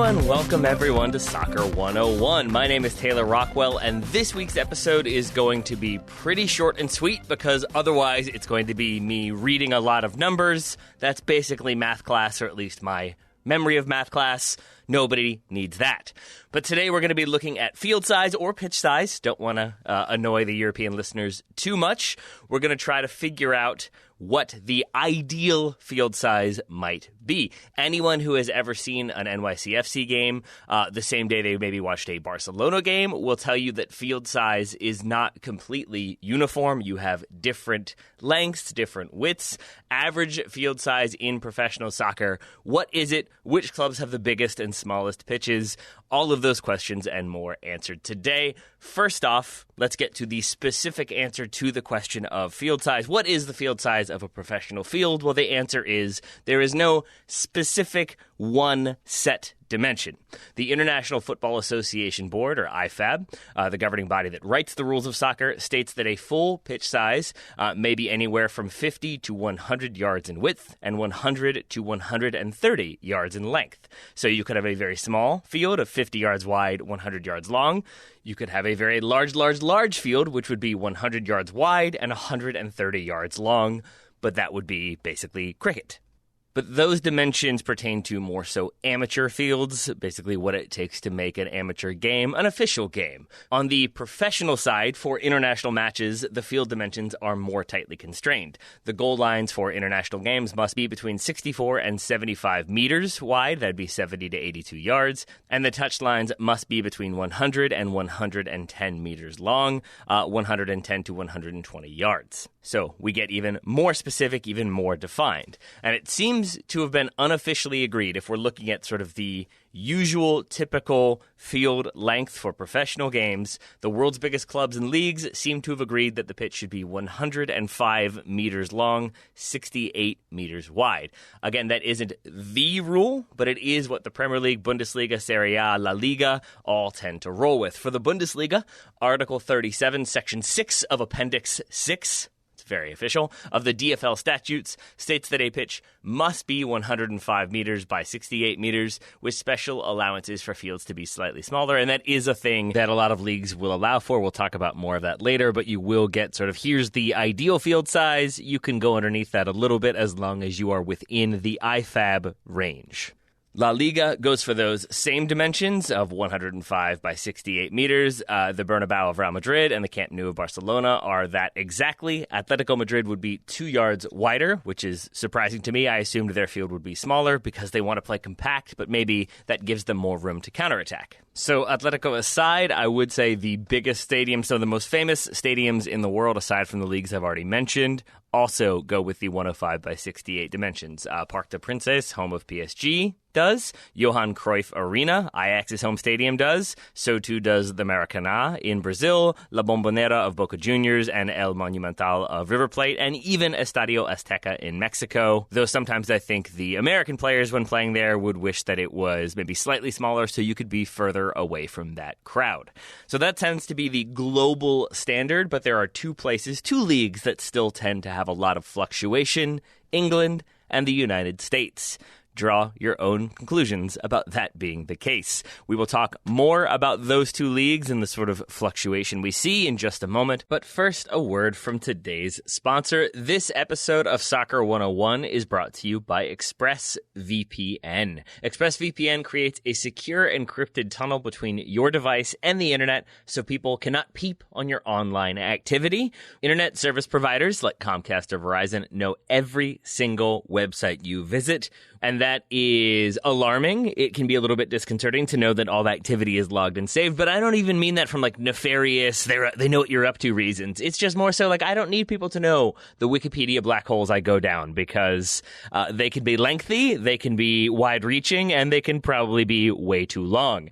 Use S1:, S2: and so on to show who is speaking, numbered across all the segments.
S1: and welcome everyone to Soccer 101. My name is Taylor Rockwell, and this week's episode is going to be pretty short and sweet because otherwise it's going to be me reading a lot of numbers. That's basically math class, or at least my memory of math class. Nobody needs that. But today we're going to be looking at field size or pitch size. Don't want to annoy the European listeners too much. We're going to try to figure out what the ideal field size might be. Anyone who has ever seen an NYCFC game the same day they maybe watched a Barcelona game will tell you that field size is not completely uniform. You have different lengths, different widths. Average field size in professional soccer, what is it? Which clubs have the biggest and smallest pitches? All of those questions and more answered today. First off, let's get to the specific answer to the question of field size. What is the field size of a professional field? Well, the answer is there is no specific one set dimension. The International Football Association Board, or IFAB, the governing body that writes the rules of soccer, states that a full pitch size may be anywhere from 50 to 100 yards in width and 100 to 130 yards in length. So you could have a very small field of 50 yards wide, 100 yards long. You could have a very large field, which would be 100 yards wide and 130 yards long, but that would be basically cricket. But those dimensions pertain to more so amateur fields, basically what it takes to make an amateur game an official game. On the professional side, for international matches, the field dimensions are more tightly constrained. The goal lines for international games must be between 64 and 75 meters wide, that'd be 70 to 82 yards, and the touch lines must be between 100 and 110 meters long, 110 to 120 yards. So we get even more specific, even more defined. And it seems to have been unofficially agreed, if we're looking at sort of the usual, typical field length for professional games, the world's biggest clubs and leagues seem to have agreed that the pitch should be 105 meters long, 68 meters wide. Again, that isn't the rule, but it is what the Premier League, Bundesliga, Serie A, La Liga all tend to roll with. For the Bundesliga, Article 37, Section 6 of Appendix 6, very official, of the DFL statutes states that a pitch must be 105 meters by 68 meters with special allowances for fields to be slightly smaller, and that is a thing that a lot of leagues will allow for. We'll talk about more of that later, but you will get sort of, here's the ideal field size. You can go underneath that a little bit as long as you are within the IFAB range. La Liga goes for those same dimensions of 105 by 68 meters. The Bernabeu of Real Madrid and the Camp Nou of Barcelona are that exactly. Atletico Madrid would be 2 yards wider, which is surprising to me. I assumed their field would be smaller because they want to play compact, but maybe that gives them more room to counterattack. So Atletico aside, I would say the biggest stadium, some of the most famous stadiums in the world, aside from the leagues I've already mentioned, also go with the 105 by 68 dimensions. Parc des Princes, home of PSG, does. Johan Cruyff Arena, Ajax's home stadium, does. So too does the Maracanã in Brazil, La Bombonera of Boca Juniors, and El Monumental of River Plate, and even Estadio Azteca in Mexico. Though sometimes I think the American players, when playing there, would wish that it was maybe slightly smaller so you could be further away from that crowd. So that tends to be the global standard, but there are two leagues that still tend to have a lot of fluctuation: England and the United States. Draw your own conclusions about that being the case. We will talk more about those two leagues and the sort of fluctuation we see in just a moment. But first, a word from today's sponsor. This episode of Soccer 101 is brought to you by ExpressVPN. ExpressVPN creates a secure encrypted tunnel between your device and the internet so people cannot peep on your online activity. Internet service providers like Comcast or Verizon know every single website you visit, and that is alarming. It can be a little bit disconcerting to know that all the activity is logged and saved, but I don't even mean that from like nefarious, they know what you're up to reasons. It's just more so like I don't need people to know the Wikipedia black holes I go down because they can be lengthy, they can be wide-reaching, and they can probably be way too long.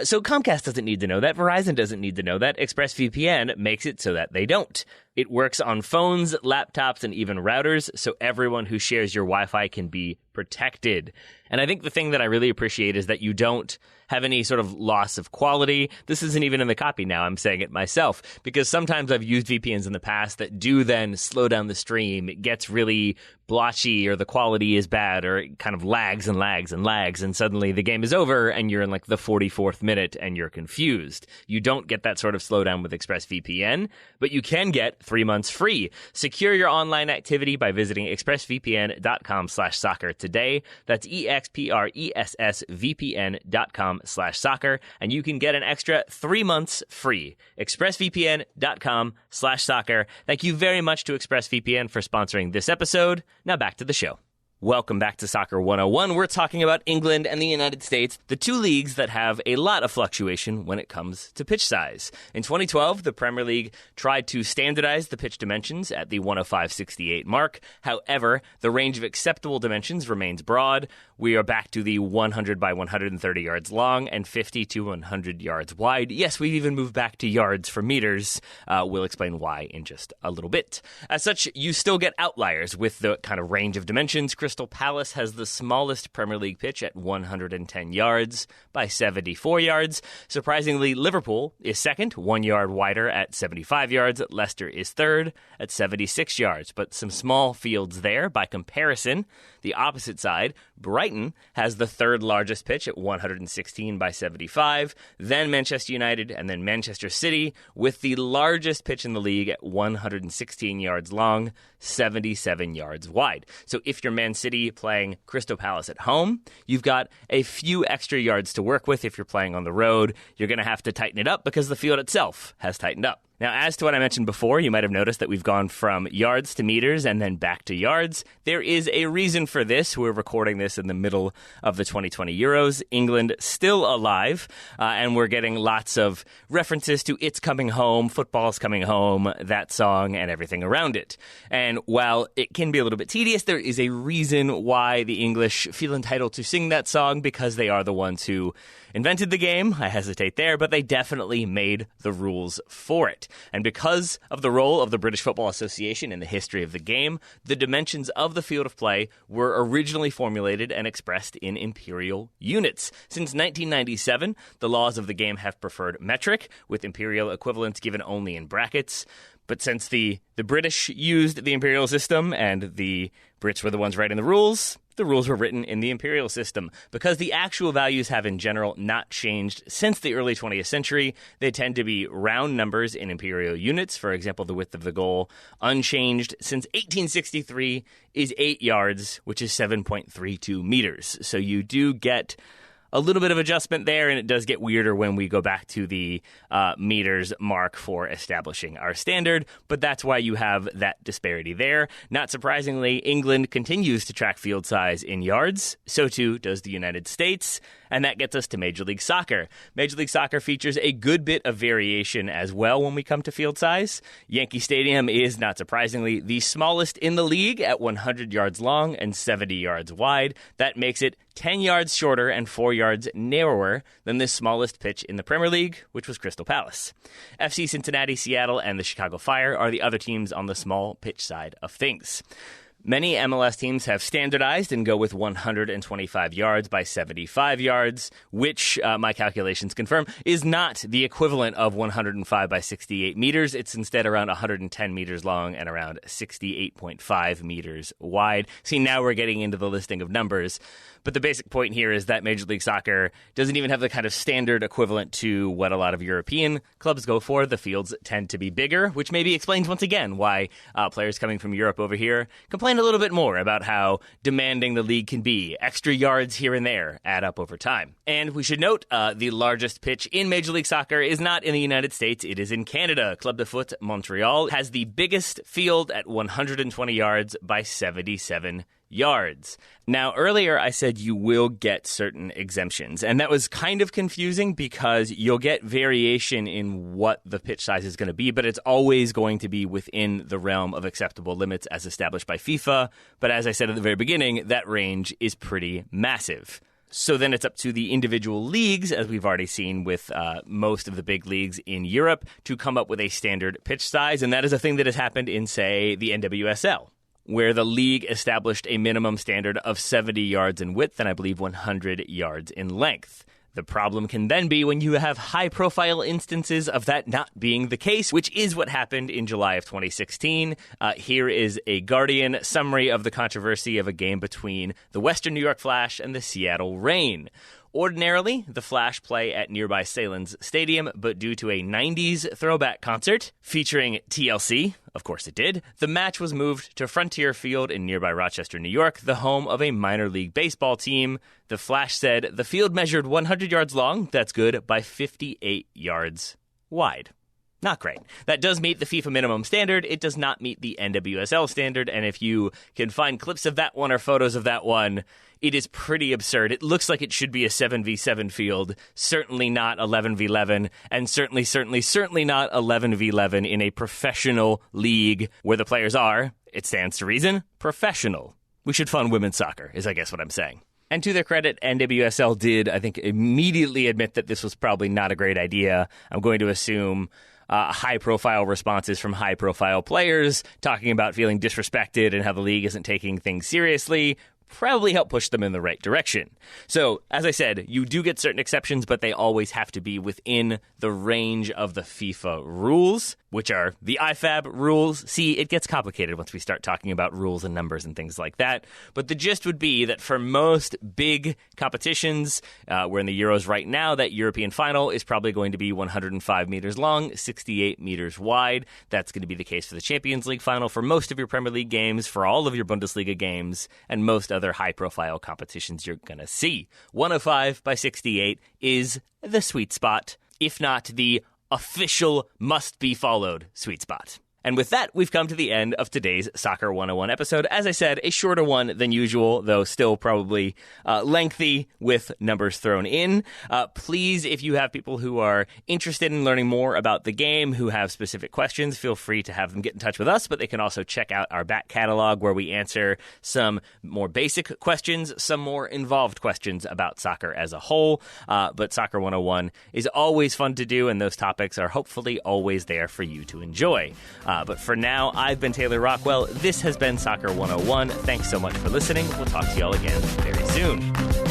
S1: So Comcast doesn't need to know that. Verizon doesn't need to know that. ExpressVPN makes it so that they don't. It works on phones, laptops, and even routers, so everyone who shares your Wi-Fi can be protected. And I think the thing that I really appreciate is that you don't have any sort of loss of quality. This isn't even in the copy now. I'm saying it myself because sometimes I've used VPNs in the past that do then slow down the stream. It gets really blotchy or the quality is bad or it kind of lags and lags and lags, and suddenly the game is over and you're in like the 44th minute and you're confused. You don't get that sort of slowdown with ExpressVPN, but you can get 3 months free. Secure your online activity by visiting expressvpn.com/soccer today. That's expressvpn.com/soccer, and you can get an extra 3 months free. expressvpn.com/soccer. Thank you very much to ExpressVPN for sponsoring this episode. Now back to the show. Welcome back to Soccer 101. We're talking about England and the United States, the two leagues that have a lot of fluctuation when it comes to pitch size. In 2012, the Premier League tried to standardize the pitch dimensions at the 105/68 mark. However, the range of acceptable dimensions remains broad. We are back to the 100 by 130 yards long and 50 to 100 yards wide. Yes, we've even moved back to yards for meters. We'll explain why in just a little bit. As such, you still get outliers with the kind of range of dimensions. Crystal Palace has the smallest Premier League pitch at 110 yards by 74 yards. Surprisingly, Liverpool is second, 1 yard wider at 75 yards. Leicester is third at 76 yards. But some small fields there. By comparison, the opposite side, Brighton has the third largest pitch at 116 by 75. Then Manchester United and then Manchester City with the largest pitch in the league at 116 yards long, 77 yards wide. So if you're Man City playing Crystal Palace at home, you've got a few extra yards to work with. If you're playing on the road, you're going to have to tighten it up because the field itself has tightened up. Now, as to what I mentioned before, you might have noticed that we've gone from yards to meters and then back to yards. There is a reason for this. We're recording this in the middle of the 2020 Euros. England still alive, and we're getting lots of references to It's Coming Home, Football's Coming Home, that song, and everything around it. And while it can be a little bit tedious, there is a reason why the English feel entitled to sing that song, because they are the ones who invented the game. I hesitate there, but they definitely made the rules for it. And because of the role of the British Football Association in the history of the game, the dimensions of the field of play were originally formulated and expressed in imperial units. Since 1997, the laws of the game have preferred metric, with imperial equivalents given only in brackets. But since the British used the imperial system and the Brits were the ones writing the rules were written in the imperial system. Because the actual values have in general not changed since the early 20th century, they tend to be round numbers in imperial units. For example, the width of the goal, unchanged since 1863, is 8 yards, which is 7.32 meters. So you do get a little bit of adjustment there, and it does get weirder when we go back to the meters mark for establishing our standard, but that's why you have that disparity there. Not surprisingly, England continues to track field size in yards. So too does the United States, and that gets us to Major League Soccer. Major League Soccer features a good bit of variation as well when we come to field size. Yankee Stadium is, not surprisingly, the smallest in the league at 100 yards long and 70 yards wide. That makes it 10 yards shorter and 4 yards narrower than the smallest pitch in the Premier League, which was Crystal Palace. FC Cincinnati, Seattle, and the Chicago Fire are the other teams on the small pitch side of things. Many MLS teams have standardized and go with 125 yards by 75 yards, which, my calculations confirm, is not the equivalent of 105 by 68 meters. It's instead around 110 meters long and around 68.5 meters wide. See, now we're getting into the listing of numbers. But the basic point here is that Major League Soccer doesn't even have the kind of standard equivalent to what a lot of European clubs go for. The fields tend to be bigger, which maybe explains once again why players coming from Europe over here complain a little bit more about how demanding the league can be. Extra yards here and there add up over time. And we should note the largest pitch in Major League Soccer is not in the United States. It is in Canada. Club de Foot Montreal has the biggest field at 120 yards by 77 yards. Now, earlier I said you will get certain exemptions, and that was kind of confusing because you'll get variation in what the pitch size is going to be, but it's always going to be within the realm of acceptable limits as established by FIFA. But as I said at the very beginning, that range is pretty massive. So then it's up to the individual leagues, as we've already seen with most of the big leagues in Europe, to come up with a standard pitch size, and that is a thing that has happened in, say, the NWSL, where the league established a minimum standard of 70 yards in width and I believe 100 yards in length. The problem can then be when you have high-profile instances of that not being the case, which is what happened in July of 2016. Here is a Guardian summary of the controversy of a game between the Western New York Flash and the Seattle Reign. Ordinarily, the Flash play at nearby Salins Stadium, but due to a 90s throwback concert featuring TLC, of course it did, the match was moved to Frontier Field in nearby Rochester, New York, the home of a minor league baseball team. The Flash said the field measured 100 yards long, that's good, by 58 yards wide. Not great. That does meet the FIFA minimum standard. It does not meet the NWSL standard, and if you can find clips of that one or photos of that one, it is pretty absurd. It looks like it should be a 7v7 field, certainly not 11v11, and certainly not 11v11 in a professional league where the players are, it stands to reason, professional. We should fund women's soccer, is I guess what I'm saying. And to their credit, NWSL did, I think, immediately admit that this was probably not a great idea. I'm going to assume high-profile responses from high-profile players talking about feeling disrespected and how the league isn't taking things seriously probably help push them in the right direction. So, as I said, you do get certain exceptions, but they always have to be within the range of the FIFA rules, which are the IFAB rules. See, it gets complicated once we start talking about rules and numbers and things like that. But the gist would be that for most big competitions, we're in the Euros right now, that European final is probably going to be 105 meters long, 68 meters wide. That's going to be the case for the Champions League final, for most of your Premier League games, for all of your Bundesliga games, and most other high-profile competitions you're going to see. 105 by 68 is the sweet spot, if not the official must-be-followed sweet spot. And with that, we've come to the end of today's Soccer 101 episode. As I said, a shorter one than usual, though still probably lengthy with numbers thrown in. Please, if you have people who are interested in learning more about the game, who have specific questions, feel free to have them get in touch with us, but they can also check out our back catalog where we answer some more basic questions, some more involved questions about soccer as a whole. But Soccer 101 is always fun to do, and those topics are hopefully always there for you to enjoy. But for now, I've been Taylor Rockwell. This has been Soccer 101. Thanks so much for listening. We'll talk to you all again very soon.